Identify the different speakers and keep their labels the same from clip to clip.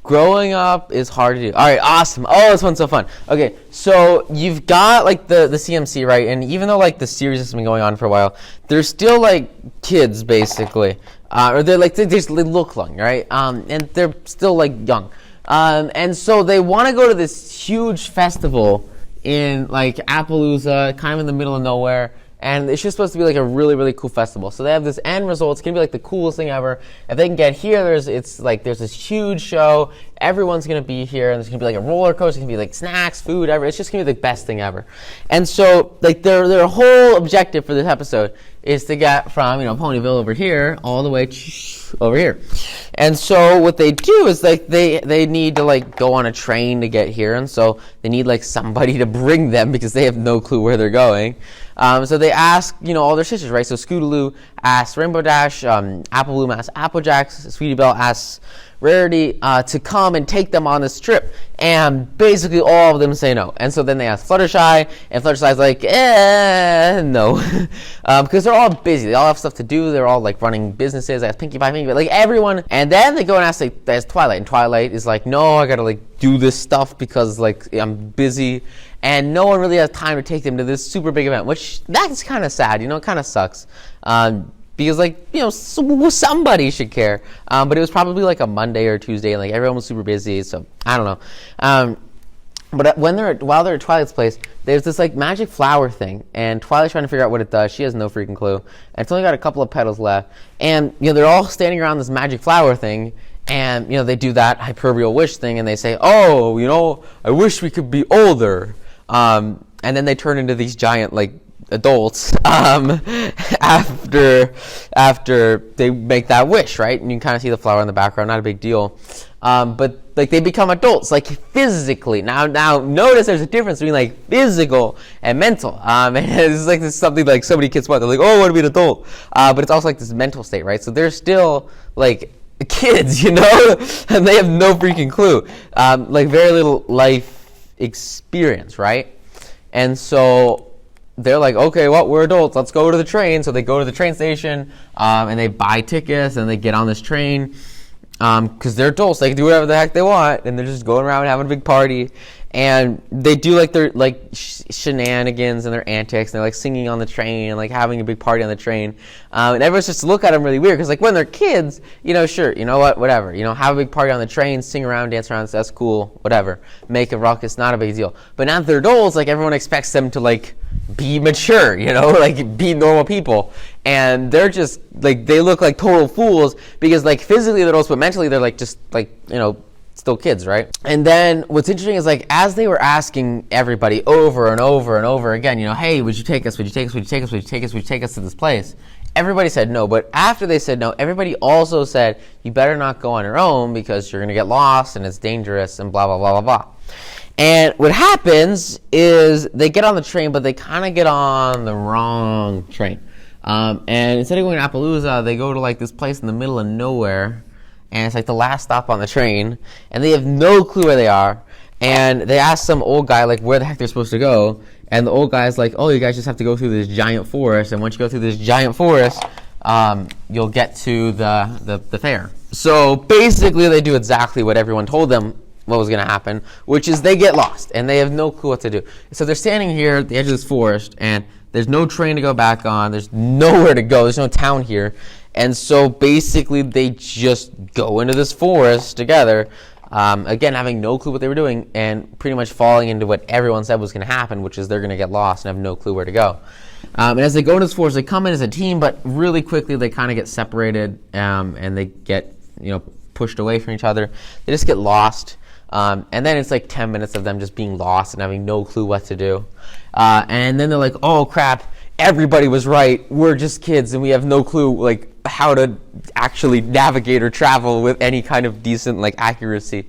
Speaker 1: Growing up is hard to do. All right, awesome. Oh, this one's so fun. Okay, so you've got like the CMC, right? And even though like the series has been going on for a while, they're still like kids basically, or they're like they look young, right? And they're still like young, and so they want to go to this huge festival in like Appaloosa, kind of in the middle of nowhere. And it's just supposed to be like a really, really cool festival. So they have this end result. It's gonna be like the coolest thing ever. If they can get here, there's this huge show. Everyone's gonna be here, and there's gonna be like a roller coaster. It's gonna be like snacks, food, ever. It's just gonna be the best thing ever. And so like their whole objective for this episode is to get from Ponyville over here all the way over here. And so what they do is like they need to like go on a train to get here, and so they need like somebody to bring them because they have no clue where they're going. So they ask, all their sisters, right? So Scootaloo asks Rainbow Dash, Apple Bloom asks Applejack, Sweetie Belle asks Rarity to come and take them on this trip. And basically all of them say no. And so then they ask Fluttershy, and Fluttershy's like, no. Because they're all busy. They all have stuff to do. They're all like running businesses. They ask Pinkie Pie, like everyone. And then they go and ask Twilight. And Twilight is like, no, I gotta like do this stuff because like I'm busy. And no one really has time to take them to this super big event, which that's kind of sad, it kind of sucks. Because like, somebody should care. But it was probably like a Monday or Tuesday, and like everyone was super busy, so I don't know. But while they're at Twilight's place, there's this like magic flower thing, and Twilight's trying to figure out what it does. She has no freaking clue. And it's only got a couple of petals left. And they're all standing around this magic flower thing, and they do that hyperboreal wish thing, and they say, oh, I wish we could be older. And then they turn into these giant like adults after they make that wish, right? And you can kind of see the flower in the background, not a big deal. But like they become adults, like physically. Now notice there's a difference between like physical and mental. And it's like this is something like so many kids want. They're like, oh, I want to be an adult. But it's also like this mental state, right? So they're still like kids, and they have no freaking clue. Like very little life experience, right? And so they're like, okay, well, we're adults, let's go to the train. So they go to the train station, and they buy tickets, and they get on this train, because they're adults, they can do whatever the heck they want, and they're just going around having a big party. And they do like their like shenanigans and their antics, and they're like singing on the train and like having a big party on the train. And everyone's just look at them really weird because like when they're kids, sure, whatever, have a big party on the train, sing around, dance around, so that's cool, whatever. Make a ruckus, not a big deal. But now that they're adults, like everyone expects them to like be mature, like be normal people. And they're just like they look like total fools because like physically they're adults, but mentally they're like just like still kids, right? And then what's interesting is like as they were asking everybody over and over and over again, hey, would you take us? Would you take us? Would you take us? Would you take us? Would you take us to this place? Everybody said no, but after they said no, everybody also said you better not go on your own because you're gonna get lost and it's dangerous and blah blah blah blah blah. And what happens is they get on the train, but they kind of get on the wrong train. And instead of going to Appaloosa, they go to like this place in the middle of nowhere. And it's like the last stop on the train, and they have no clue where they are. And they ask some old guy like where the heck they're supposed to go, and the old guy's like, oh, you guys just have to go through this giant forest, and once you go through this giant forest, you'll get to the fair. So basically they do exactly what everyone told them what was going to happen, which is they get lost, and they have no clue what to do. So they're standing here at the edge of this forest, and there's no train to go back on, there's nowhere to go, there's no town here. And so basically they just go into this forest together, again having no clue what they were doing and pretty much falling into what everyone said was going to happen, which is they're going to get lost and have no clue where to go. And as they go into this forest, they come in as a team, but really quickly they kind of get separated, and they get pushed away from each other. They just get lost. And then it's like 10 minutes of them just being lost and having no clue what to do. And then they're like, oh crap, everybody was right. We're just kids and we have no clue like how to actually navigate or travel with any kind of decent like accuracy.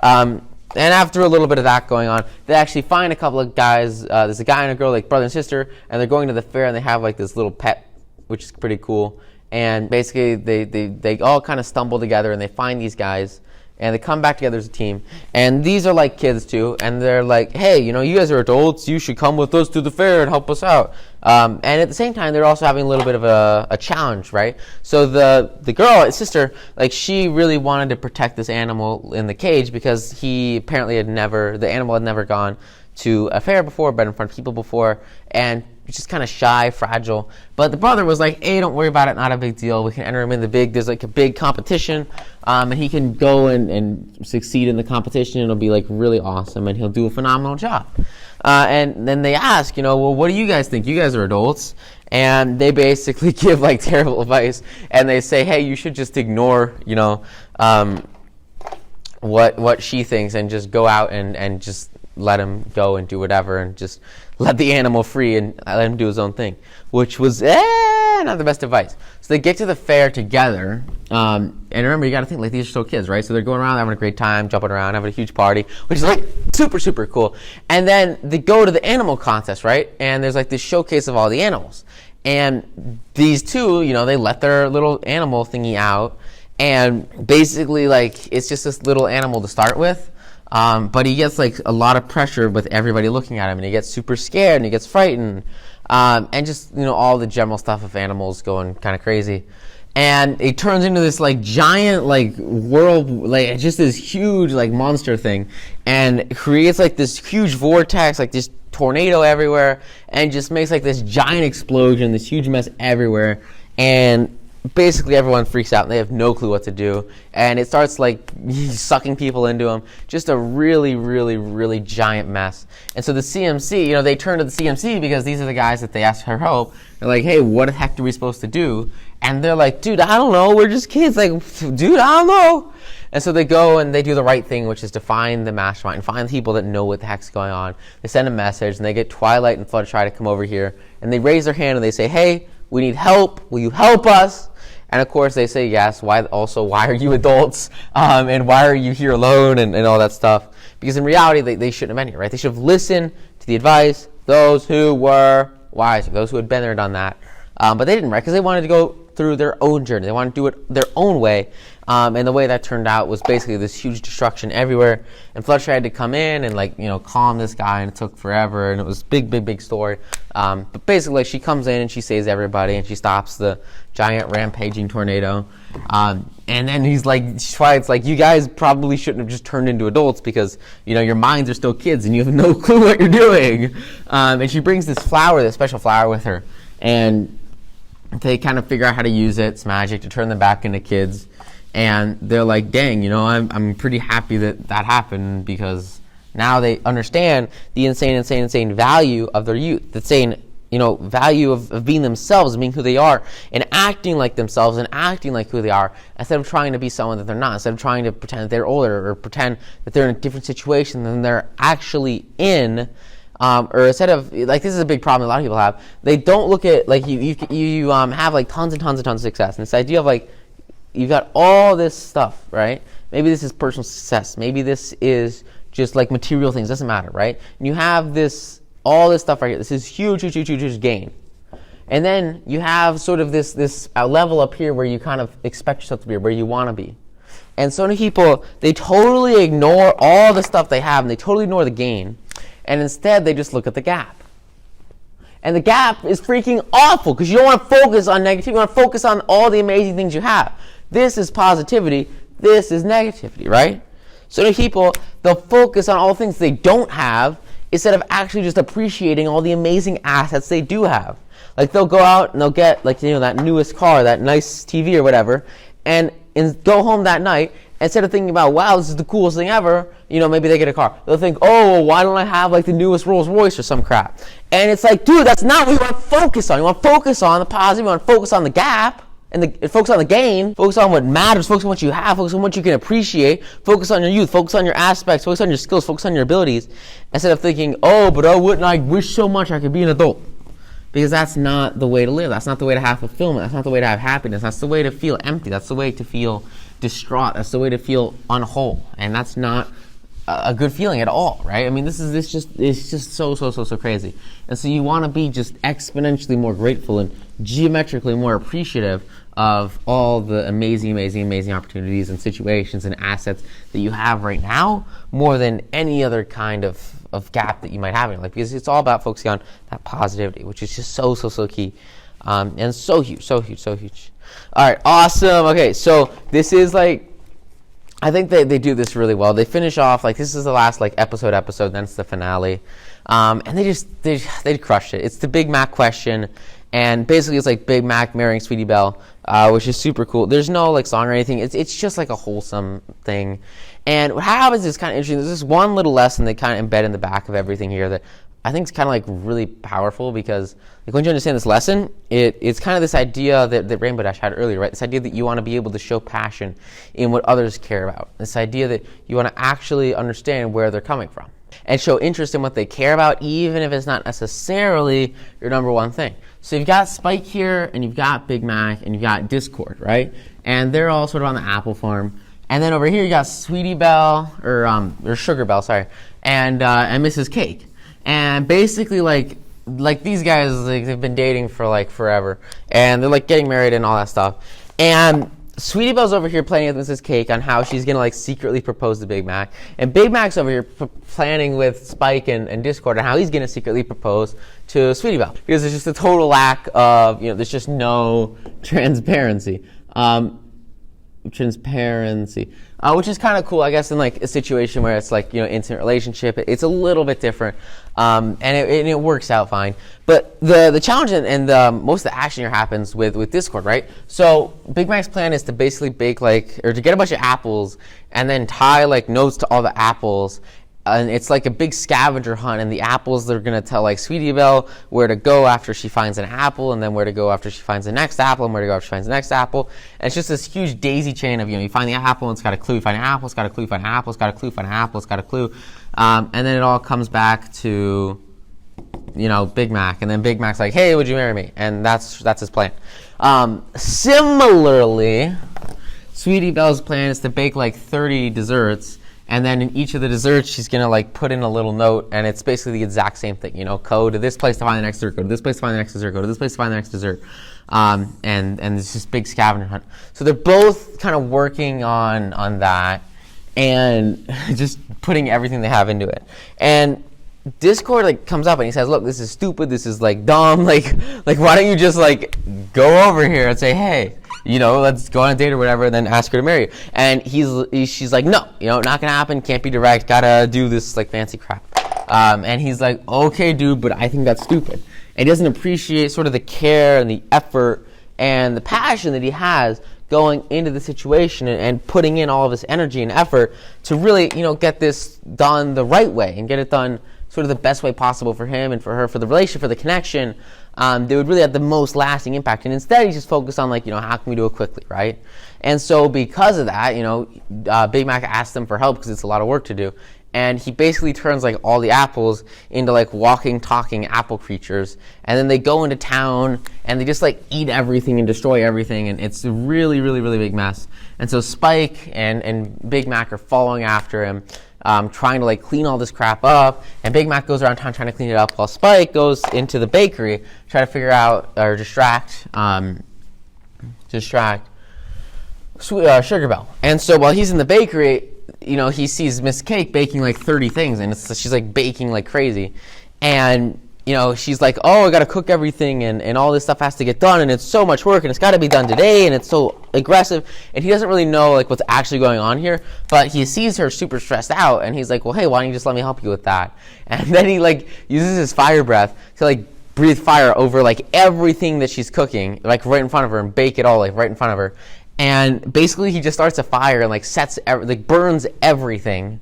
Speaker 1: And after a little bit of that going on, they actually find a couple of guys. There's a guy and a girl, like brother and sister, and they're going to the fair, and they have like this little pet, which is pretty cool. And basically, they all kind of stumble together, and they find these guys, and they come back together as a team. And these are like kids too, and they're like, hey, you know, you guys are adults, you should come with us to the fair and help us out. And at the same time, they're also having a little bit of a challenge, right? So the girl, his sister, like, she really wanted to protect this animal in the cage because he apparently the animal had never gone to a fair before, been in front of people before, and just kind of shy, fragile. But the brother was like, hey, don't worry about it, not a big deal. We can enter him in there's like a big competition, and he can go and succeed in the competition. It'll be like really awesome, and he'll do a phenomenal job. And then they ask, you know, well, what do you guys think? You guys are adults. And they basically give like terrible advice, and they say, hey, you should just ignore, you know, what she thinks, and just go out and just let him go and do whatever, and just let the animal free and let him do his own thing, which was not the best advice. So they get to the fair together, and remember, you got to think, like, these are still kids, right? So they're going around having a great time, jumping around, having a huge party, which is like super, super cool. And then they go to the animal contest, right? And there's like this showcase of all the animals. And these two, you know, they let their little animal thingy out, and basically, like, it's just this little animal to start with. But he gets like a lot of pressure with everybody looking at him, and he gets super scared, and he gets frightened, and just, you know, all the general stuff of animals going kind of crazy. And it turns into this like giant like world, like just this huge like monster thing, and it creates like this huge vortex, like this tornado everywhere, and just makes like this giant explosion, this huge mess everywhere. And basically everyone freaks out and they have no clue what to do, and it starts like sucking people into them. Just a really, really, really giant mess. And so the CMC, you know, they turn to the CMC because these are the guys that they asked for help. They're like, hey, what the heck are we supposed to do? And they're like, dude, I don't know, we're just kids. Like, dude, I don't know. And so they go and they do the right thing, which is to find the mastermind and find the people that know what the heck's going on. They send a message, and they get Twilight and Fluttershy to come over here, and they raise their hand and they say, hey, we need help, will you help us? And of course they say yes. Why are you adults? And why are you here alone? And all that stuff. Because in reality, they shouldn't have been here, right? They should have listened to the advice, those who were wise, those who had been there, done that. But they didn't, right? Because they wanted to go through their own journey. They wanted to do it their own way. And the way that turned out was basically this huge destruction everywhere. And Fluttershy had to come in and, like, you know, calm this guy, and it took forever, and it was big story. But basically, like, she comes in and she saves everybody, and she stops the giant rampaging tornado. And then Twilight's like, you guys probably shouldn't have just turned into adults because, you know, your minds are still kids and you have no clue what you're doing. And she brings this special flower with her. And they kind of figure out how to use it. It's magic to turn them back into kids. And they're like, dang, you know, I'm pretty happy that happened, because now they understand the insane value of their youth. The insane, you know, value of being themselves, being who they are, and acting like themselves and acting like who they are, instead of trying to be someone that they're not, instead of trying to pretend that they're older or pretend that they're in a different situation than they're actually in. Or instead of, like, this is a big problem a lot of people have. They don't look at, like, you have like tons of success, and this idea of, like, you've got all this stuff, right? Maybe this is personal success. Maybe this is just like material things. Doesn't matter, right? And you have all this stuff right here. This is huge gain. And then you have sort of this level up here where you kind of expect yourself to be, where you want to be. And so many people, they totally ignore all the stuff they have, and they totally ignore the gain. And instead, they just look at the gap. And the gap is freaking awful, because you don't want to focus on negativity. You want to focus on all the amazing things you have. This is positivity. This is negativity, right? So many people, they'll focus on all the things they don't have instead of actually just appreciating all the amazing assets they do have. Like, they'll go out and they'll get, like, you know, that newest car, that nice TV or whatever, and go home that night. Instead of thinking about, wow, this is the coolest thing ever, you know, maybe they get a car. They'll think, oh, well, why don't I have, like, the newest Rolls Royce or some crap? And it's like, dude, that's not what you want to focus on. You want to focus on the positive. You want to focus on the gap, and focus on the gain. Focus on what matters. Focus on what you have. Focus on what you can appreciate. Focus on your youth. Focus on your aspects. Focus on your skills. Focus on your abilities. Instead of thinking, oh, but wouldn't I wish so much I could be an adult? Because that's not the way to live. That's not the way to have fulfillment. That's not the way to have happiness. That's the way to feel empty. That's the way to feel distraught. That's the way to feel unwhole. And that's not a good feeling at all, right? I mean, it's just so crazy. And so you want to be just exponentially more grateful and geometrically more appreciative of all the amazing opportunities and situations and assets that you have right now, more than any other kind of gap that you might have in your life, because it's all about focusing on that positivity, which is just so key, and so huge. All right, awesome. Okay, so this is like, I think they do this really well. They finish off, like, this is the last like episode, then it's the finale, and they crushed it. It's the Big Mac question, and basically it's like Big Mac marrying Sweetie Belle, which is super cool. There's no like song or anything. It's just like a wholesome thing. And what happens is kind of interesting. There's this one little lesson they kind of embed in the back of everything here that I think is kind of like really powerful, because like once you understand this lesson, it's kind of this idea that Rainbow Dash had earlier, right? This idea that you want to be able to show passion in what others care about. This idea that you want to actually understand where they're coming from and show interest in what they care about, even if it's not necessarily your number one thing. So you've got Spike here, and you've got Big Mac, and you've got Discord, right? And they're all sort of on the apple farm. And then over here you got Sweetie Belle, or Sugar Belle, sorry, and Mrs. Cake. And basically, like these guys, like, they've been dating for like forever, and they're like getting married and all that stuff. And Sweetie Belle's over here playing with Mrs. Cake on how she's gonna like secretly propose to Big Mac, and Big Mac's over here planning with Spike and Discord on how he's gonna secretly propose to Sweetie Belle, because there's just a total lack of, there's just no transparency. Which is kind of cool, I guess, in like a situation where it's like, intimate relationship. It's a little bit different, and it works out fine. But the challenge and most of the action here happens with Discord, right? So Big Mac's plan is to basically bake or to get a bunch of apples and then tie like notes to all the apples. And it's like a big scavenger hunt, and the apples, they're going to tell like Sweetie Belle where to go after she finds an apple, and then where to go after she finds the next apple, and where to go after she finds the next apple. And it's just this huge daisy chain of, you find the apple, and it's got a clue, you find an apple, it's got a clue, you find an apple, it's got a clue, find an apple, it's got a clue. And then it all comes back to, Big Mac. And then Big Mac's like, hey, would you marry me? And that's his plan. Similarly, Sweetie Belle's plan is to bake like 30 desserts, and then in each of the desserts, she's going to like put in a little note, and it's basically the exact same thing. Go to this place to find the next dessert, go to this place to find the next dessert, go to this place to find the next dessert. And it's this big scavenger hunt. So they're both kind of working on that and just putting everything they have into it. And Discord like comes up and he says, look, this is stupid, this is like dumb, like why don't you just like go over here and say, hey, let's go on a date or whatever, and then ask her to marry you. And she's like, no, not gonna happen, can't be direct, gotta do this like fancy crap. And he's like, okay, dude, but I think that's stupid. And he doesn't appreciate sort of the care and the effort and the passion that he has going into the situation and putting in all of this energy and effort to really, get this done the right way and get it done sort of the best way possible for him and for her, for the relationship, for the connection. They would really have the most lasting impact. And instead, he's just focused on how can we do it quickly, right? And so because of that, Big Mac asks them for help because it's a lot of work to do. And he basically turns like all the apples into like walking, talking apple creatures. And then they go into town and they just like eat everything and destroy everything. And it's a really, really, really big mess. And so Spike and Big Mac are following after him, trying to like clean all this crap up. And Big Mac goes around town trying to clean it up, while Spike goes into the bakery, try to figure out or distract Sugar Belle. And so while he's in the bakery, he sees Miss Cake baking like 30 things, and she's like baking like crazy. And, she's like, oh, I got to cook everything, and all this stuff has to get done, and it's so much work, and it's got to be done today, and it's so aggressive. And he doesn't really know like what's actually going on here, but he sees her super stressed out, and he's like, well, hey, why don't you just let me help you with that? And then he like uses his fire breath to like breathe fire over like everything that she's cooking, like right in front of her, and bake it all like right in front of her. And basically, he just starts a fire and like burns everything,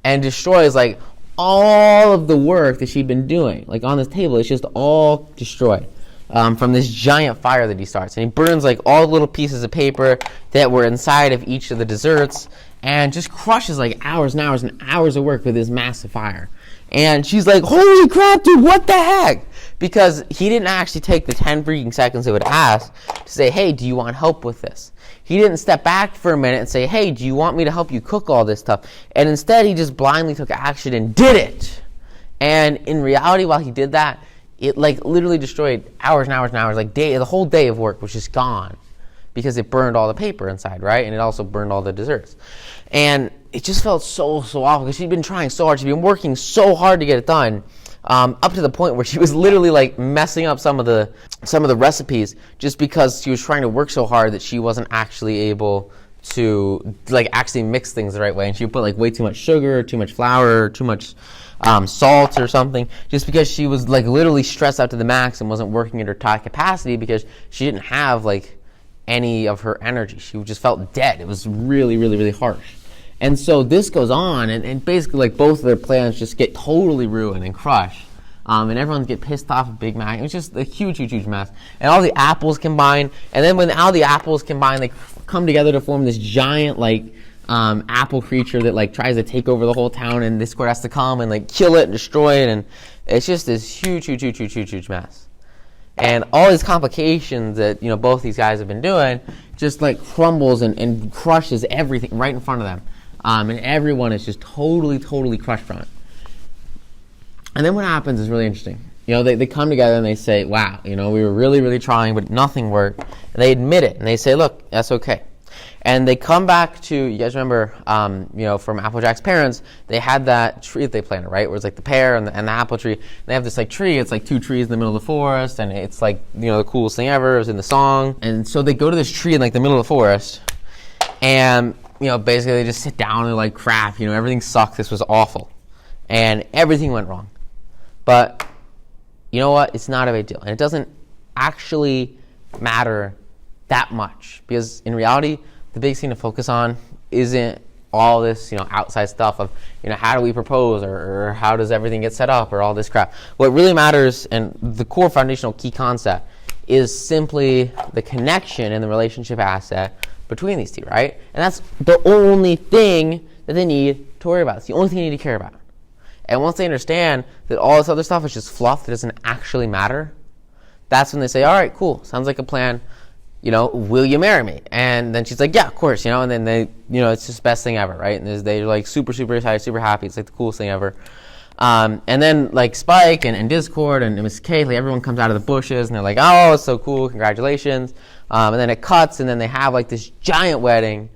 Speaker 1: and destroys like all of the work that she'd been doing. Like on this table, it's just all destroyed from this giant fire that he starts. And he burns like all the little pieces of paper that were inside of each of the desserts, and just crushes like hours and hours and hours of work with this massive fire. And she's like, holy crap, dude, what the heck? Because he didn't actually take the 10 freaking seconds it would ask to say, hey, do you want help with this? He didn't step back for a minute and say, hey, do you want me to help you cook all this stuff? And instead, he just blindly took action and did it. And in reality, while he did that, it like literally destroyed hours and hours and hours, like the whole day of work was just gone. because it burned all the paper inside, right? And it also burned all the desserts. And it just felt so awful because she'd been trying so hard. She'd been working so hard to get it done, up to the point where she was literally like messing up some of the recipes just because she was trying to work so hard that she wasn't actually able to like actually mix things the right way. And she would put like way too much sugar, too much flour, too much salt or something, just because she was like literally stressed out to the max and wasn't working at her top capacity because she didn't have like any of her energy. She just felt dead. It was really, really, really harsh. And so this goes on, and basically like both of their plans just get totally ruined and crushed. And everyone get pissed off at Big Mac. It was just a huge, huge, huge mess. And all the apples combine, and then when all the apples combine, they come together to form this giant like apple creature that like tries to take over the whole town, and Discord has to come and like kill it and destroy it, and it's just this huge, huge, huge, huge, huge, huge mess. And all these complications that both these guys have been doing just like crumbles and crushes everything right in front of them. And everyone is just totally, totally crushed from it. And then what happens is really interesting. They come together and they say, wow, we were really, really trying, but nothing worked. And they admit it, and they say, look, that's okay. And they come back to, you guys remember, from Applejack's parents, they had that tree that they planted, right? Where it's like the pear and the apple tree. And they have this like tree, it's like two trees in the middle of the forest, and it's like, the coolest thing ever. It was in the song. And so they go to this tree in like the middle of the forest, and basically they just sit down and they're like, crap, everything sucks, this was awful. And everything went wrong. But you know what? It's not a big deal. And it doesn't actually matter that much. Because in reality, the big thing to focus on isn't all this, outside stuff of, how do we propose or how does everything get set up or all this crap. What really matters, and the core foundational key concept, is simply the connection and the relationship asset between these two, right? And that's the only thing that they need to worry about. It's the only thing they need to care about. And once they understand that all this other stuff is just fluff that doesn't actually matter, that's when they say, all right, cool, sounds like a plan. Will you marry me? And then she's like, yeah, of course, and then they, it's just the best thing ever, right? And they're like super, super excited, super happy. It's like the coolest thing ever. And then like Spike and Discord and Miss Kaylee, everyone comes out of the bushes and they're like, oh, it's so cool, congratulations. And then it cuts, and then they have like this giant wedding,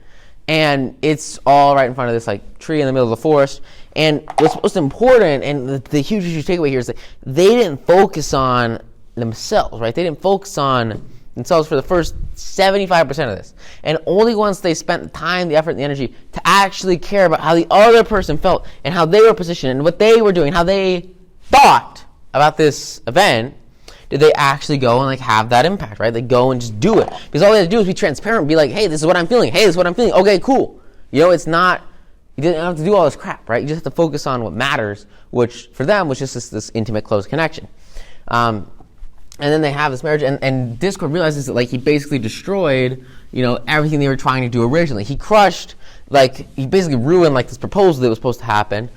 Speaker 1: and it's all right in front of this like tree in the middle of the forest. And what's most important, and the huge, huge takeaway here, is that they didn't focus on themselves, right? They didn't focus on themselves for the first 75% of this. And only once they spent the time, the effort, and the energy to actually care about how the other person felt and how they were positioned and what they were doing, how they thought about this event, did they actually go and like have that impact, right? They go and just do it. Because all they have to do is be transparent and be like, hey, this is what I'm feeling. Hey, this is what I'm feeling. Okay, cool. It's not, you didn't have to do all this crap, right? You just have to focus on what matters, which for them was just this intimate, close connection. And then they have this marriage, and Discord realizes that like he basically destroyed, everything they were trying to do originally. He crushed, he basically ruined like this proposal that was supposed to happen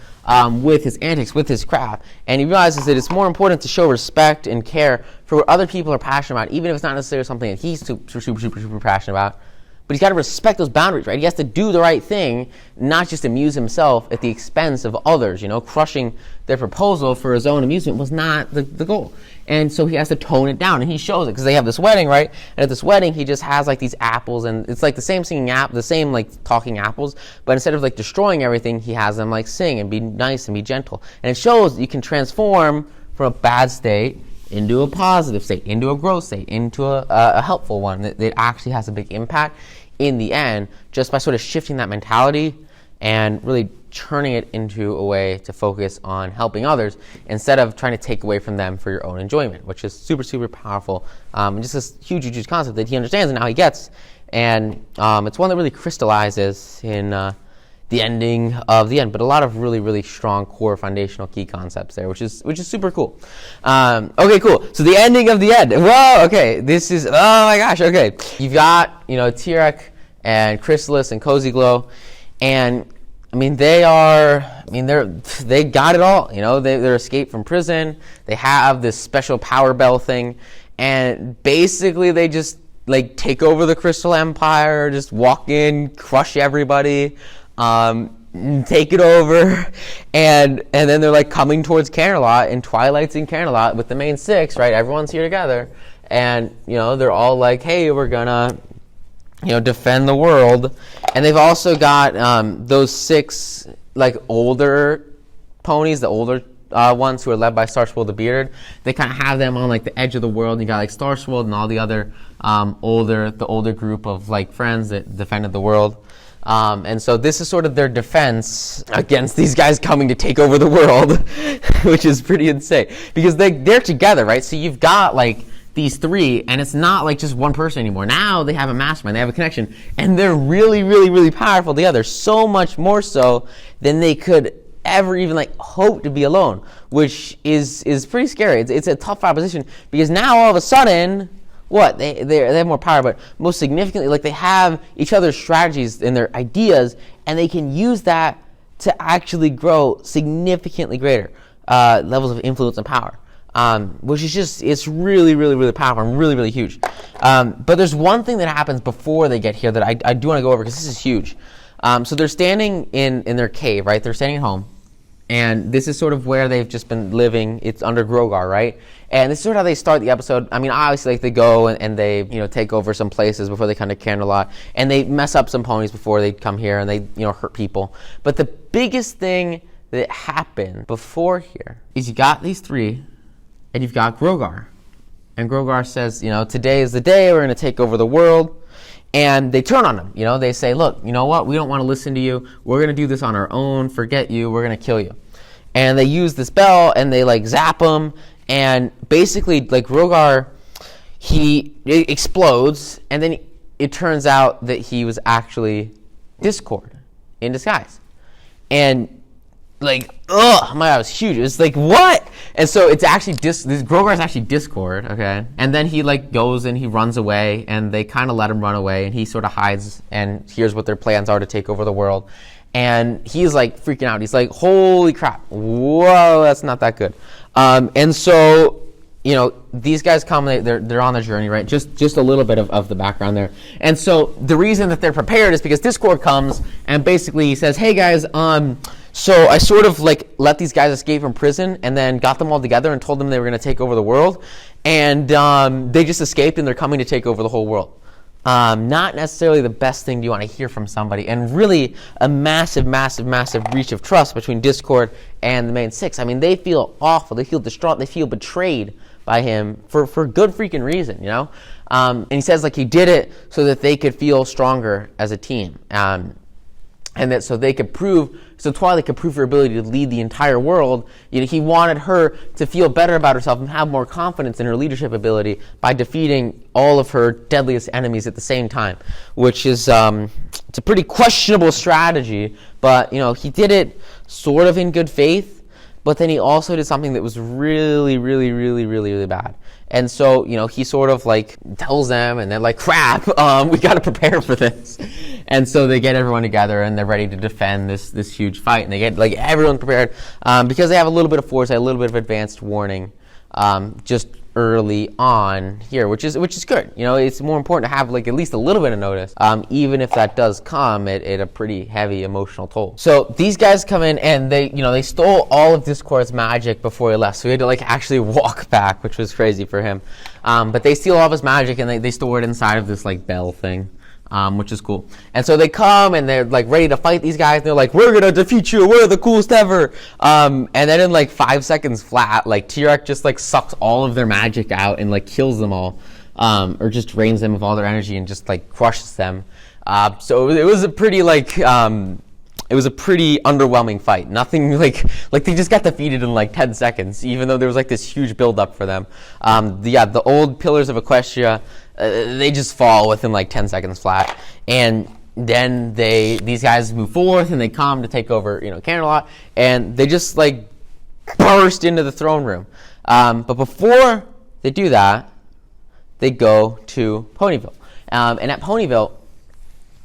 Speaker 1: with his antics, with his crap. And he realizes that it's more important to show respect and care for what other people are passionate about, even if it's not necessarily something that he's super, super, super, super passionate about. But he's got to respect those boundaries, right? He has to do the right thing, not just amuse himself at the expense of others. Crushing their proposal for his own amusement was not the goal. And so he has to tone it down, and he shows it because they have this wedding, right? And at this wedding, he just has like these apples, and it's like the same singing app, the same like talking apples, but instead of like destroying everything, he has them like sing and be nice and be gentle. And it shows that you can transform from a bad state into a positive state, into a growth state, into a helpful one that actually has a big impact in the end, just by sort of shifting that mentality and really turning it into a way to focus on helping others instead of trying to take away from them for your own enjoyment, which is super, super powerful. And just this huge, huge concept that he understands and now he gets. And it's one that really crystallizes in the ending of the end, but a lot of really, really strong core foundational key concepts there, which is super cool. Okay, cool. So the ending of the end. Whoa, okay. This is, oh my gosh, okay. You've got, Tirek and Chrysalis and Cozy Glow, and they got it all. They're escaped from prison. They have this special power bell thing, and basically they just like take over the Crystal Empire, just walk in, crush everybody, take it over, and then they're like coming towards Canterlot, and Twilight's in Canterlot with the main six, right? Everyone's here together, and they're all like, hey, we're gonna defend the world. And they've also got those 6 like older ponies, the older ones who are led by Starswirl the Bearded. They kind of have them on like the edge of the world. You got like Starswirl and all the other older group of like friends that defended the world. And so this is sort of their defense against these guys coming to take over the world, which is pretty insane because they're together, right? So you've got like these 3, and it's not like just one person anymore. Now they have a mastermind, they have a connection, and they're really, really, really powerful together. So much more so than they could ever even like hope to be alone, which is pretty scary. It's a tough proposition because now all of a sudden, what they have more power, but most significantly, like they have each other's strategies and their ideas, and they can use that to actually grow significantly greater levels of influence and power. Which is just, it's really, really, really powerful and really, really huge. But there's one thing that happens before they get here that I do want to go over because this is huge. So they're standing in their cave, right? They're standing at home. And this is sort of where they've just been living. It's under Grogar, right? And this is sort of how they start the episode. I mean, obviously, like they go and they, take over some places before they come to Canterlot. And they mess up some ponies before they come here and they, hurt people. But the biggest thing that happened before here is you got these 3. And you've got Grogar. And Grogar says, today is the day, we're going to take over the world. And they turn on him. They say, look, you know what? We don't want to listen to you. We're going to do this on our own. Forget you. We're going to kill you. And they use this bell and they like zap him. And basically, like Grogar, he explodes. And then it turns out that he was actually Discord in disguise. And like, my God, it was huge. It was like, what? And so it's actually this Grogar is actually Discord, okay? And then he like goes and he runs away, and they kind of let him run away, and he sort of hides and hears what their plans are to take over the world. And he's like freaking out. He's like, holy crap, whoa, that's not that good. And so, these guys come, they're on the journey, right? Just a little bit of the background there. And so the reason that they're prepared is because Discord comes and basically says, hey guys, so I sort of like let these guys escape from prison and then got them all together and told them they were going to take over the world. And they just escaped and they're coming to take over the whole world. Not necessarily the best thing you want to hear from somebody. And really a massive, massive, massive breach of trust between Discord and the main 6. I mean, they feel awful. They feel distraught. They feel betrayed by him for good freaking reason, And he says like he did it so that they could feel stronger as a team. And that so Twilight could prove her ability to lead the entire world. He wanted her to feel better about herself and have more confidence in her leadership ability by defeating all of her deadliest enemies at the same time, which is it's a pretty questionable strategy. But he did it sort of in good faith. But then he also did something that was really, really, really, really, really bad. And so, he sort of like tells them, and they're like, crap, we got to prepare for this. And so they get everyone together and they're ready to defend this huge fight. And they get like everyone prepared because they have a little bit of foresight, a little bit of advanced warning just early on here, which is good. It's more important to have like at least a little bit of notice, even if that does come at a pretty heavy emotional toll. So these guys come in and they stole all of Discord's magic before he left, so he had to like actually walk back, which was crazy for him. But they steal all of his magic and they store it inside of this like bell thing. Which is cool. And so they come and they're like ready to fight these guys. And they're like, we're going to defeat you. We're the coolest ever. And then in like 5 seconds flat, like T-Rex just like sucks all of their magic out and like kills them all. Or just drains them of all their energy and just like crushes them. So it was a pretty like, it was a pretty underwhelming fight. Nothing like they just got defeated in like 10 seconds, even though there was like this huge build up for them. The old pillars of Equestria, they just fall within like 10 seconds flat. And then these guys move forth and they come to take over, Canterlot, and they just like burst into the throne room. But before they do that, they go to Ponyville. And at Ponyville,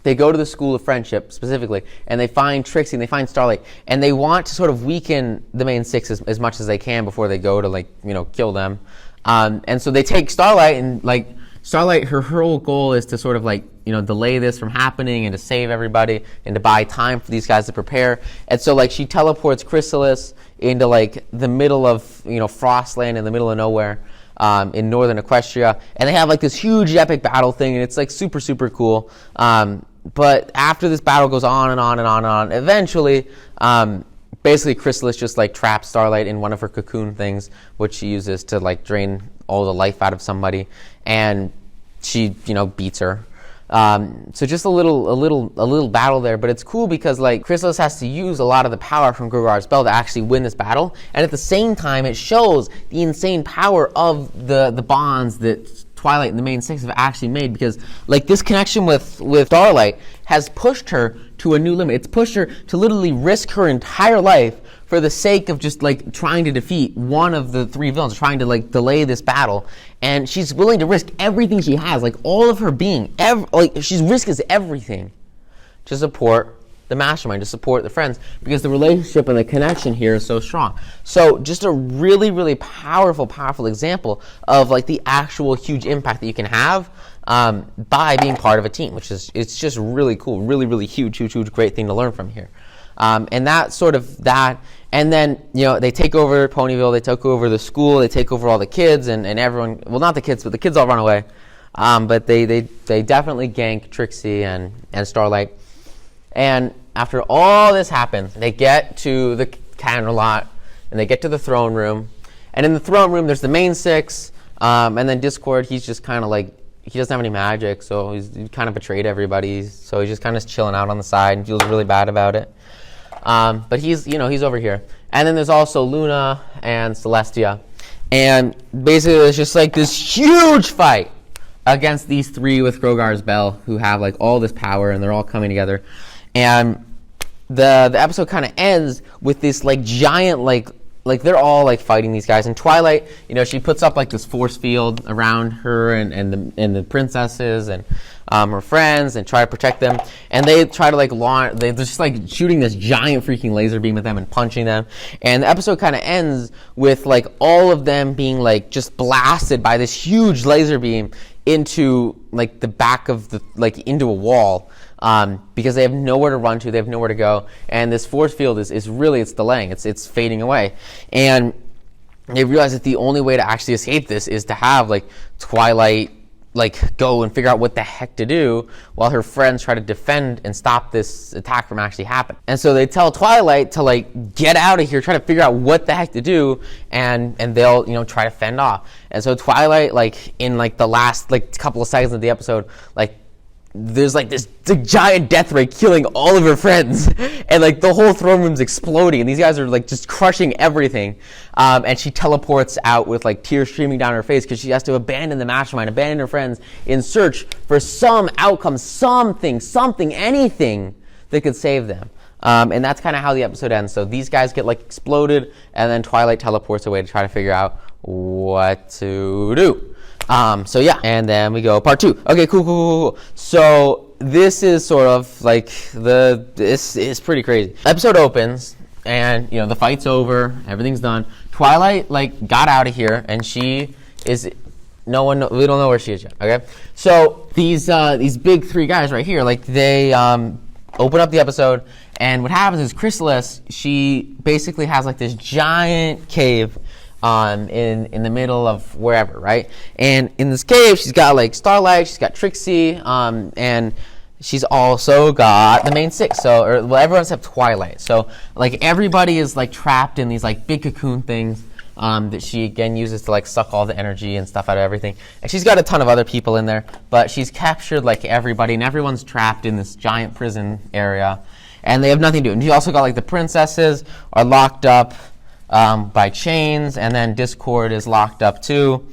Speaker 1: they go to the School of Friendship specifically, and they find Trixie and they find Starlight, and they want to sort of weaken the main 6 as much as they can before they go to kill them. And so they take Starlight, and like Starlight, her whole goal is to sort of like delay this from happening and to save everybody and to buy time for these guys to prepare. And so like she teleports Chrysalis into like the middle of Frostland in the middle of nowhere. in northern Equestria, and they have like this huge epic battle thing, and it's like super, super cool. But after this battle goes on and on and on and on, eventually, basically Chrysalis just like traps Starlight in one of her cocoon things, which she uses to like drain all the life out of somebody, and she, beats her. So just a little battle there, but it's cool because like Chrysalis has to use a lot of the power from Grogar's bell to actually win this battle, and at the same time it shows the insane power of the bonds that Twilight and the main six have actually made, because like this connection with Starlight has pushed her to a new limit. It's pushed her to literally risk her entire life for the sake of just like trying to defeat one of the three villains, trying to like delay this battle. And she's willing to risk everything she has, like all of her being, she risks everything to support the mastermind, to support the friends, because the relationship and the connection here is so strong. So just a really, really powerful example of like the actual huge impact that you can have by being part of a team, it's just really cool, really huge, great thing to learn from here. And that sort of that, and then, they take over Ponyville, they take over the school, they take over all the kids and everyone, well, not the kids, but the kids all run away. But they definitely gank Trixie and Starlight. And after all this happens, they get to the Canterlot, and they get to the throne room. And in the throne room, there's the main six, and then Discord, he's just kind of like, he doesn't have any magic, so he kind of betrayed everybody, so he's just kind of chilling out on the side and feels really bad about it. But he's over here. And then there's also Luna and Celestia. And basically there's just like this huge fight against these three with Grogar's bell, who have like all this power, and they're all coming together. And the episode kind of ends with this like giant like they're all like fighting these guys. And Twilight, she puts up like this force field around her and the princesses and her friends, and try to protect them. And they try to like launch. They're just like shooting this giant freaking laser beam at them and punching them. And the episode kind of ends with like all of them being like just blasted by this huge laser beam into like the back of into a wall. Because they have nowhere to run to, they have nowhere to go, and this force field is really, it's delaying, it's fading away, and they realize that the only way to actually escape this is to have like Twilight like go and figure out what the heck to do, while her friends try to defend and stop this attack from actually happening. And so they tell Twilight to like get out of here, try to figure out what the heck to do, and they'll try to fend off. And so Twilight, like in like the last like couple of seconds of the episode, like there's like this giant death ray killing all of her friends, and like the whole throne room's exploding, and these guys are like just crushing everything, and she teleports out with like tears streaming down her face, because she has to abandon the mastermind, abandon her friends in search for some outcome, something, anything that could save them. And that's kind of how the episode ends. So these guys get like exploded, and then Twilight teleports away to try to figure out what to do. So yeah, and then we go part 2. Okay, cool. So this is sort of like this is pretty crazy. Episode opens, and the fight's over, everything's done. Twilight like got out of here, and she is we don't know where she is yet. Okay, so these big three guys right here, like they open up the episode, and what happens is Chrysalis, she basically has like this giant cave in the middle of wherever, right? And in this cave, she's got like Starlight, she's got Trixie, and she's also got the main six. Everyone except Twilight. So like everybody is like trapped in these like big cocoon things that she again uses to like suck all the energy and stuff out of everything. And she's got a ton of other people in there, but she's captured like everybody, and everyone's trapped in this giant prison area, and they have nothing to do. And you also got like the princesses are locked up by chains, and then Discord is locked up too,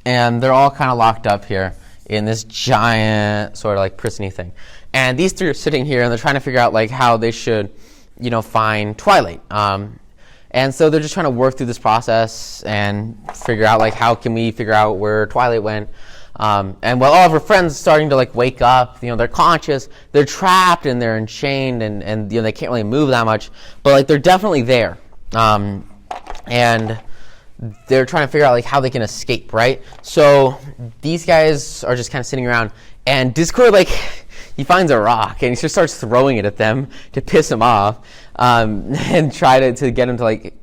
Speaker 1: and they're all kind of locked up here in this giant sort of like prison-y thing. And these three are sitting here, and they're trying to figure out like how they should, find Twilight. And so they're just trying to work through this process and figure out like how can we figure out where Twilight went. And while all of her friends are starting to like wake up, they're conscious, they're trapped and they're enchained, and they can't really move that much, but like they're definitely there. And they're trying to figure out like how they can escape, right? So these guys are just kind of sitting around, and Discord like he finds a rock and he just starts throwing it at them to piss him off, and try to get him to like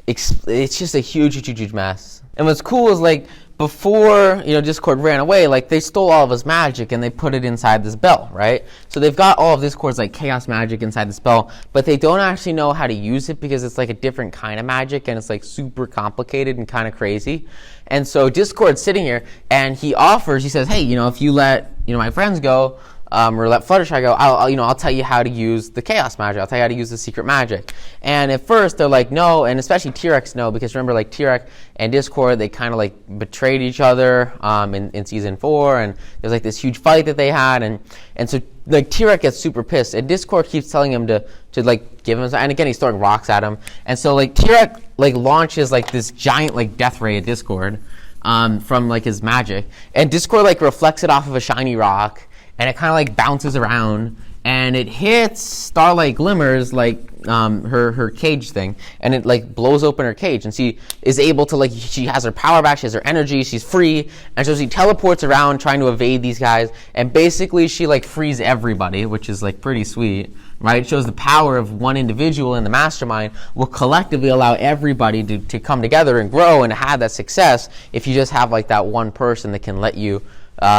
Speaker 1: it's just a huge mess. And what's cool is like before Discord ran away, like they stole all of his magic and they put it inside this bell, right? So they've got all of Discord's like chaos magic inside this bell, but they don't actually know how to use it because it's like a different kind of magic and it's like super complicated and kind of crazy. And so Discord's sitting here and he says, hey, if you let my friends go, or let Fluttershy go, I'll tell you how to use the chaos magic. I'll tell you how to use the secret magic. And at first they're like, no, and especially T-Rex no, because remember, like T-Rex and Discord, they kind of like betrayed each other in season 4, and there's like this huge fight that they had, and so like T-Rex gets super pissed, and Discord keeps telling him to like give him, and again he's throwing rocks at him, and so like T-Rex like launches like this giant like death ray at Discord from like his magic, and Discord like reflects it off of a shiny rock. And it kind of like bounces around, and it hits Starlight Glimmers, like her cage thing, and it like blows open her cage, and she is able to she has her power back, she has her energy, she's free, and so she teleports around trying to evade these guys, and basically she like frees everybody, which is like pretty sweet, right? It shows the power of one individual in the mastermind will collectively allow everybody to come together and grow and have that success if you just have like that one person that can let you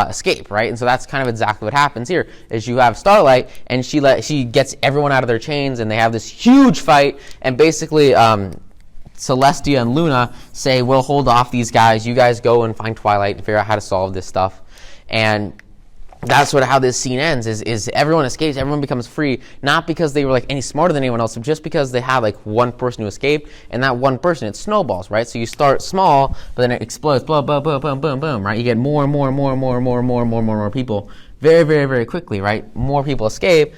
Speaker 1: escape, right? And so that's kind of exactly what happens here, is you have Starlight, and she gets everyone out of their chains, and they have this huge fight, and basically Celestia and Luna say, we'll hold off these guys, you guys go and find Twilight and figure out how to solve this stuff. And that's sort of how this scene ends, is everyone escapes, everyone becomes free, not because they were like any smarter than anyone else, but just because they had like one person who escaped, and that one person, it snowballs, right? So you start small, but then it explodes, boom, boom, boom, boom, boom, boom, right? You get more and more and more and more and more and more and more and more people very, very, very quickly, right? More people escape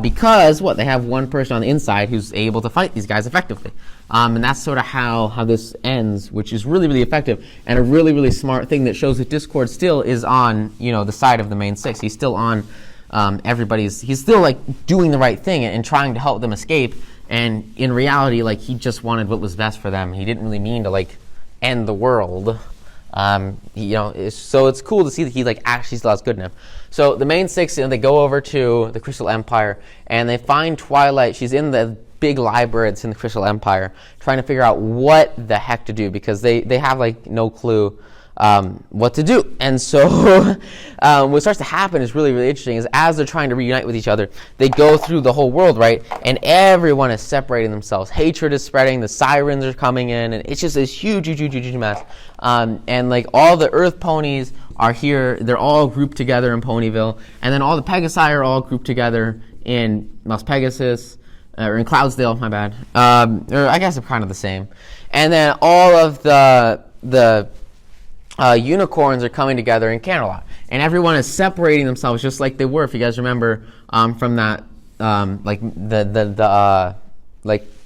Speaker 1: because they have one person on the inside who's able to fight these guys effectively. And that's sort of how this ends, which is really, really effective and a really, really smart thing that shows that Discord still is on, the side of the main 6. He's still on he's still like doing the right thing and trying to help them escape. And in reality, like he just wanted what was best for them. He didn't really mean to like end the world. So it's cool to see that he like actually still has good in him. So the main 6, they go over to the Crystal Empire and they find Twilight. She's in the big library that's in the Crystal Empire, trying to figure out what the heck to do because they have like no clue what to do. And so what starts to happen is really, really interesting, is as they're trying to reunite with each other, they go through the whole world, right? And everyone is separating themselves. Hatred is spreading, the sirens are coming in, and it's just this huge, huge, huge, huge mess. And like all the Earth ponies are here, they're all grouped together in Ponyville, and then all the Pegasi are all grouped together in Las Pegasus, or in Cloudsdale, my bad. Or I guess they're kind of the same. And then all of the unicorns are coming together in Canterlot, and everyone is separating themselves just like they were, if you guys remember, from that like the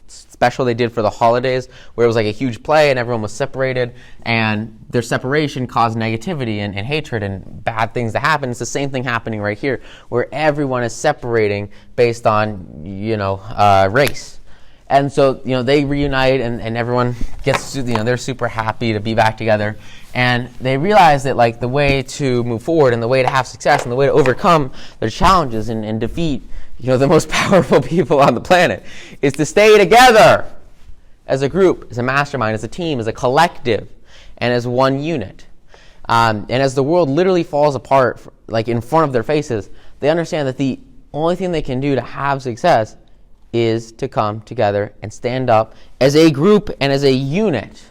Speaker 1: special they did for the holidays, where it was like a huge play and everyone was separated, and their separation caused negativity and hatred and bad things to happen. It's the same thing happening right here, where everyone is separating based on race. And so, they reunite and everyone gets, they're super happy to be back together. And they realize that, like, the way to move forward and the way to have success and the way to overcome their challenges and defeat, the most powerful people on the planet is to stay together as a group, as a mastermind, as a team, as a collective, and as one unit. And as the world literally falls apart, like, in front of their faces, they understand that the only thing they can do to have success is to come together and stand up as a group and as a unit.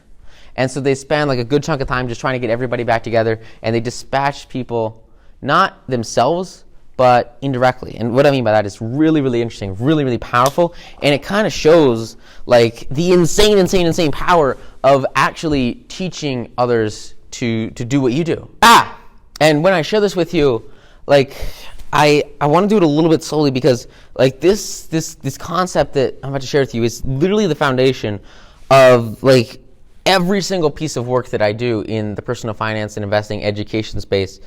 Speaker 1: And so they spend like a good chunk of time just trying to get everybody back together, and they dispatch people, not themselves, but indirectly. And what I mean by that is really, really interesting, really, really powerful, and it kind of shows like the insane power of actually teaching others to do what you do. And when I share this with you, like, I want to do it a little bit slowly because like this concept that I'm about to share with you is literally the foundation of like every single piece of work that I do in the personal finance and investing education space,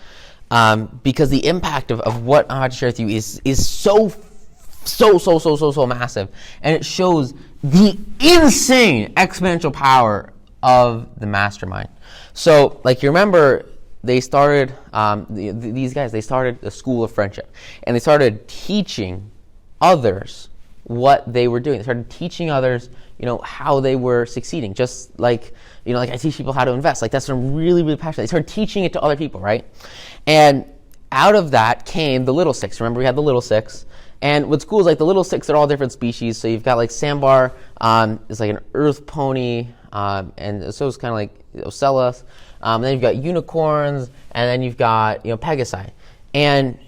Speaker 1: because the impact of what I'm about to share with you is so massive, and it shows the insane exponential power of the mastermind. So like you remember, they started, these guys, they started a school of friendship, and they started teaching others what they were doing. They started teaching others, how they were succeeding. Just like, like I teach people how to invest. Like that's what I'm really, really passionate. I started teaching it to other people, right? And out of that came the little six. Remember, we had the little six. And what's cool is like the little six are all different species. So you've got like Sambar, is like an earth pony, and so it's kind of like Ocellus. Then you've got unicorns, and then you've got Pegasi. And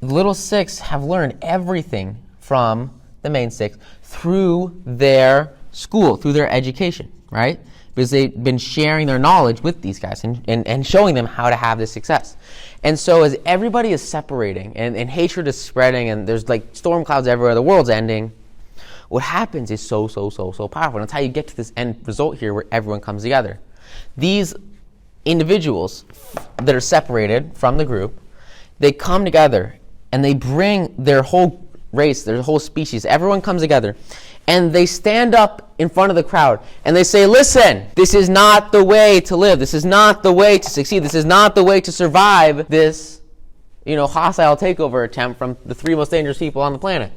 Speaker 1: the little six have learned everything from the main six through their school, through their education, right? Because they've been sharing their knowledge with these guys and showing them how to have this success. And so as everybody is separating and hatred is spreading and there's like storm clouds everywhere, the world's ending, what happens is so powerful. And that's how you get to this end result here where everyone comes together. These individuals that are separated from the group, they come together and they bring their whole race, their whole species, everyone comes together, and they stand up in front of the crowd and they say, listen, this is not the way to live. This is not the way to succeed. This is not the way to survive this, hostile takeover attempt from the three most dangerous people on the planet.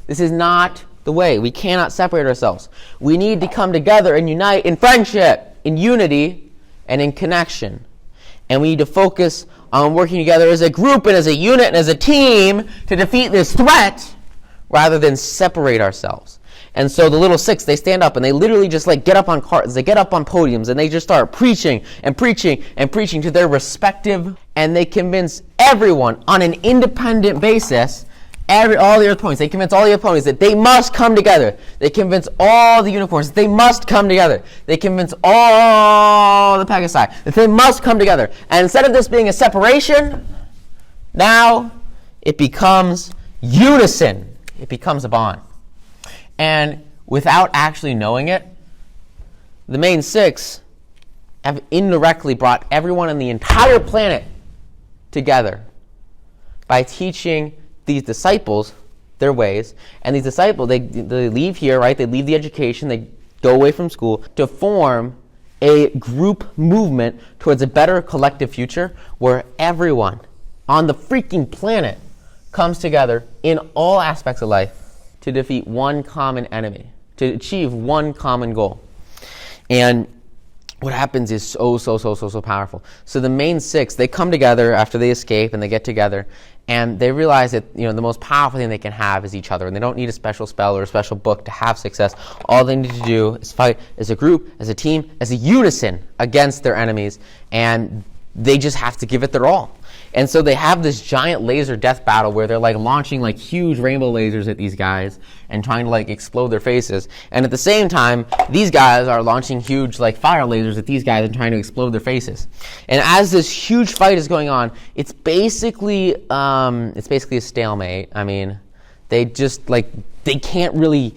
Speaker 1: This is not the way. We cannot separate ourselves. We need to come together and unite in friendship, in unity, and in connection. And we need to focus on working together as a group and as a unit and as a team to defeat this threat rather than separate ourselves. And so the little six, they stand up and they literally just like get up on carts, they get up on podiums and they just start preaching and preaching and preaching to their respective, and they convince everyone on an independent basis, all the earth ponies, they convince all the earth ponies that they must come together. They convince all the unicorns that they must come together. They convince all the Pegasi that they must come together. And instead of this being a separation, now it becomes unison. It becomes a bond. And without actually knowing it, the main six have indirectly brought everyone on the entire planet together by teaching these disciples their ways. And these disciples, they leave here, right? They leave the education, they go away from school to form a group movement towards a better collective future where everyone on the freaking planet comes together in all aspects of life to defeat one common enemy, to achieve one common goal. And what happens is so powerful. So the main six, they come together after they escape and they get together and they realize that the most powerful thing they can have is each other, and they don't need a special spell or a special book to have success. All they need to do is fight as a group, as a team, as a unison against their enemies, and they just have to give it their all. And so they have this giant laser death battle where they're like launching like huge rainbow lasers at these guys and trying to like explode their faces. And at the same time, these guys are launching huge like fire lasers at these guys and trying to explode their faces. And as this huge fight is going on, it's basically a stalemate. I mean, they just like they can't really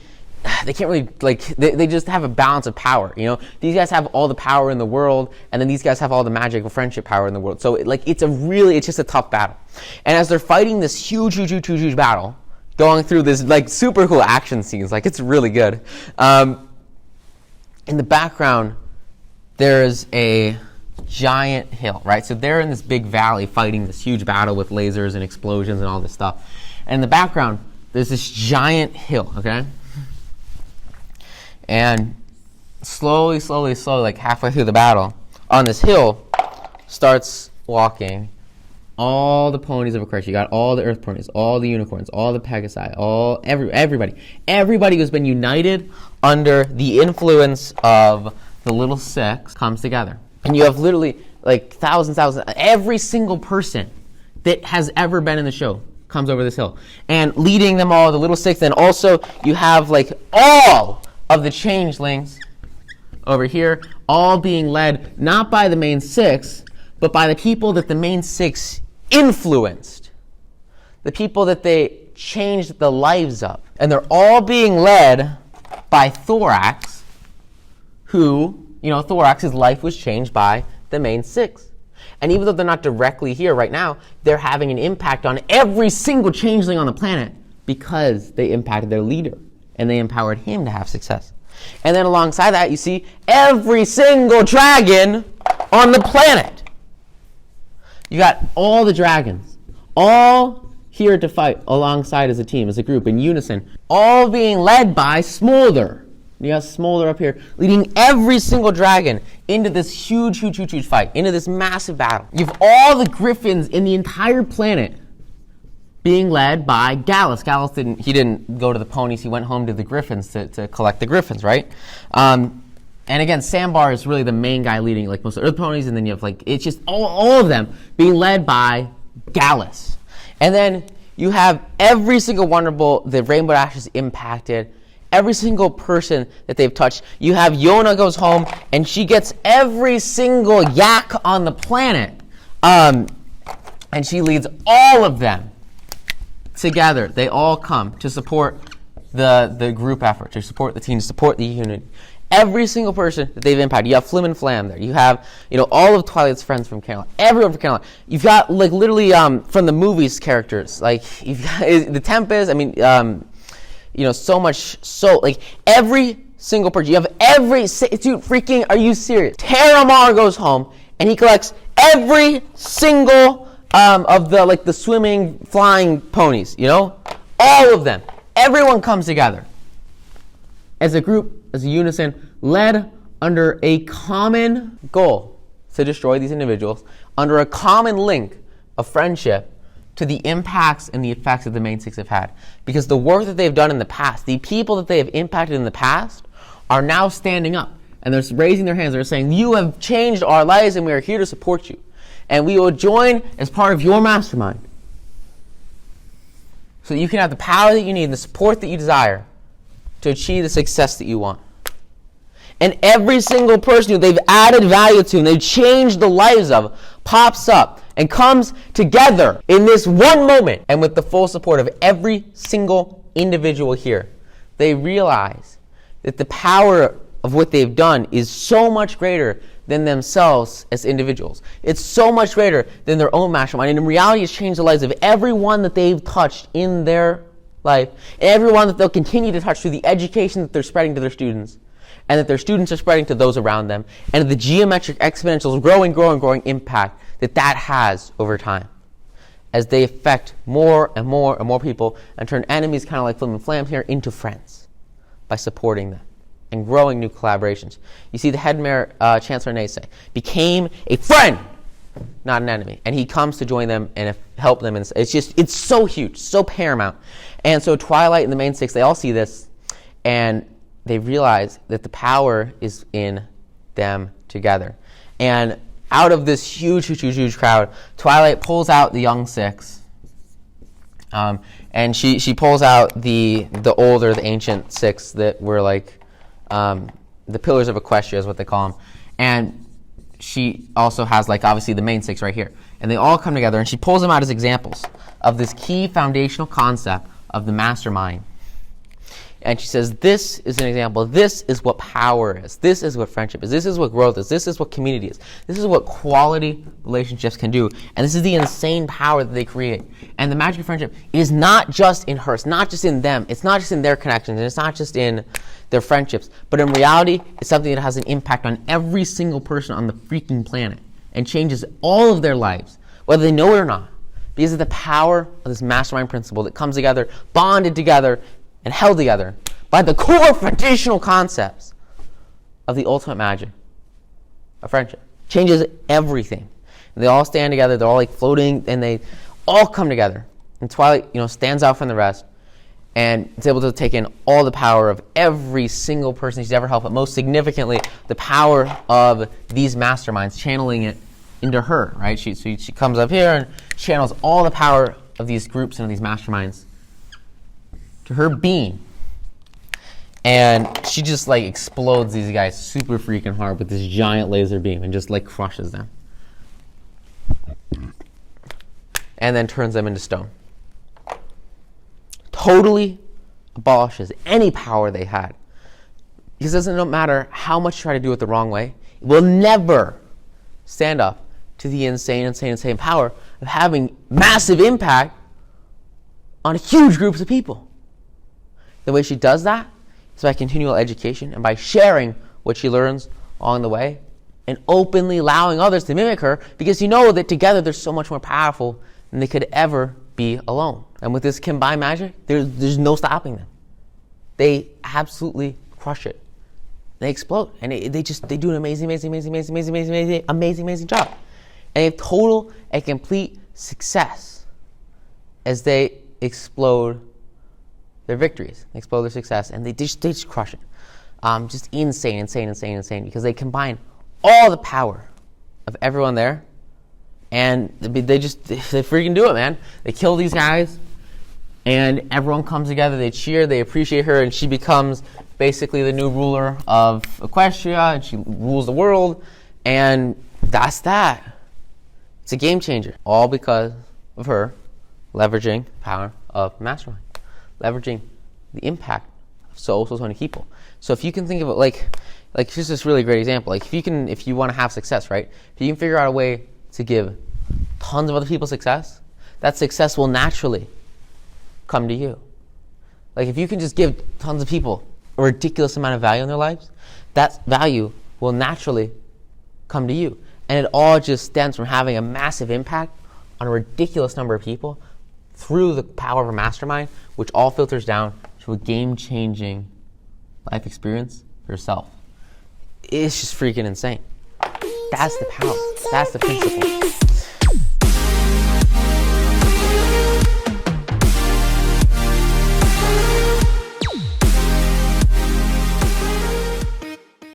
Speaker 1: like they just have a balance of power. These guys have all the power in the world, and then these guys have all the magical friendship power in the world. So it's just a tough battle. And as they're fighting this huge battle, going through this like super cool action scenes, like it's really good. In the background, there's a giant hill, right? So they're in this big valley fighting this huge battle with lasers and explosions and all this stuff. And in the background, there's this giant hill, okay? And slowly, like halfway through the battle, on this hill, starts walking all the ponies of Acacia. You got all the earth ponies, all the unicorns, all the Pegasi, everybody. Everybody who's been united under the influence of the little six comes together. And you have literally like thousands, every single person that has ever been in the show comes over this hill. And leading them all, the little six, and also you have like all of the changelings over here, all being led not by the main six, but by the people that the main six influenced, the people that they changed the lives of. And they're all being led by Thorax, who, Thorax's life was changed by the main six. And even though they're not directly here right now, they're having an impact on every single changeling on the planet because they impacted their leader. And they empowered him to have success. And then alongside that, you see every single dragon on the planet. You got all the dragons, all here to fight alongside as a team, as a group, in unison, all being led by Smolder, You got Smolder up here, leading every single dragon into this huge fight, into this massive battle. You have all the griffins in the entire planet being led by Gallus. Gallus didn't go to the ponies, he went home to the griffins to collect the griffins, right? And again, Sambar is really the main guy leading like most of the ponies, and then you have like, it's just all of them being led by Gallus. And then you have every single Wonderbolt that Rainbow Dash has impacted, every single person that they've touched. You have Yona goes home, and she gets every single yak on the planet. And she leads all of them together. They all come to support the group effort, to support the team, to support the unity. Every single person that they've impacted. You have Flim and Flam there. You have, all of Twilight's friends from Caroline. Everyone from Caroline. You've got, like, literally from the movies characters. Like, you've got the Tempest. I mean, so much. So, like, every single person. You have dude, freaking, are you serious? Terramar goes home, and he collects every single of the swimming, flying ponies, all of them. Everyone comes together as a group, as a unison, led under a common goal to destroy these individuals, under a common link of friendship to the impacts and the effects that the main six have had. Because the work that they've done in the past, the people that they have impacted in the past, are now standing up, and they're raising their hands. They're saying, you have changed our lives, and we are here to support you. And we will join as part of your mastermind, so that you can have the power that you need and the support that you desire to achieve the success that you want. And every single person who they've added value to and they've changed the lives of pops up and comes together in this one moment, and with the full support of every single individual here. They realize that the power of what they've done is so much greater than themselves as individuals. It's so much greater than their own mastermind. And in reality, it's changed the lives of everyone that they've touched in their life, and everyone that they'll continue to touch through the education that they're spreading to their students, and that their students are spreading to those around them, and the geometric exponential growing impact that has over time, as they affect more and more people, and turn enemies kind of like Flim and Flam here into friends by supporting them and growing new collaborations. You see the head mayor, Chancellor Nase, became a friend, not an enemy, and he comes to join them and help them. And it's so huge, so paramount. And so Twilight and the main six, they all see this, and they realize that the power is in them together. And out of this huge crowd, Twilight pulls out the young six, and she pulls out the ancient six that were like the pillars of Equestria is what they call them. And she also has, like, obviously the main six right here. And they all come together, and she pulls them out as examples of this key foundational concept of the mastermind. And she says, this is an example. This is what power is. This is what friendship is. This is what growth is. This is what community is. This is what quality relationships can do. And this is the insane power that they create. And the magic of friendship is not just in her. It's not just in them. It's not just in their connections. And it's not just in their friendships. But in reality, it's something that has an impact on every single person on the freaking planet and changes all of their lives, whether they know it or not, because of the power of this mastermind principle that comes together, bonded together, and held together by the core foundational concepts of the ultimate magic of friendship. Changes everything. And they all stand together, they're all like floating, and they all come together. And Twilight, stands out from the rest, and is able to take in all the power of every single person she's ever helped, but most significantly, the power of these masterminds, channeling it into her, right? She comes up here and channels all the power of these groups and these masterminds to her being. And she just like explodes these guys super freaking hard with this giant laser beam and just like crushes them. And then turns them into stone. Totally abolishes any power they had. Because it doesn't matter how much you try to do it the wrong way, it will never stand up to the insane power of having massive impact on huge groups of people. The way she does that is by continual education and by sharing what she learns along the way and openly allowing others to mimic her, because you know that together they're so much more powerful than they could ever be alone. And with this combined magic, there's no stopping them. They absolutely crush it they explode, and they do an amazing job, and they have total and complete success as they explode their victories, they explode their success, and they just crush it. Just insane, because they combine all the power of everyone there, and they freaking do it, man. They kill these guys, and everyone comes together, they cheer, they appreciate her, and she becomes basically the new ruler of Equestria, and she rules the world, and that's that. It's a game changer, all because of her leveraging the power of Mastermind, leveraging the impact of so many people. So if you can think of it like here's this really great example. Like if you want to have success, right? If you can figure out a way to give tons of other people success, that success will naturally come to you. Like if you can just give tons of people a ridiculous amount of value in their lives, that value will naturally come to you. And it all just stems from having a massive impact on a ridiculous number of people through the power of a mastermind, which all filters down to a game-changing life experience for yourself. It's just freaking insane. That's the power. That's the principle.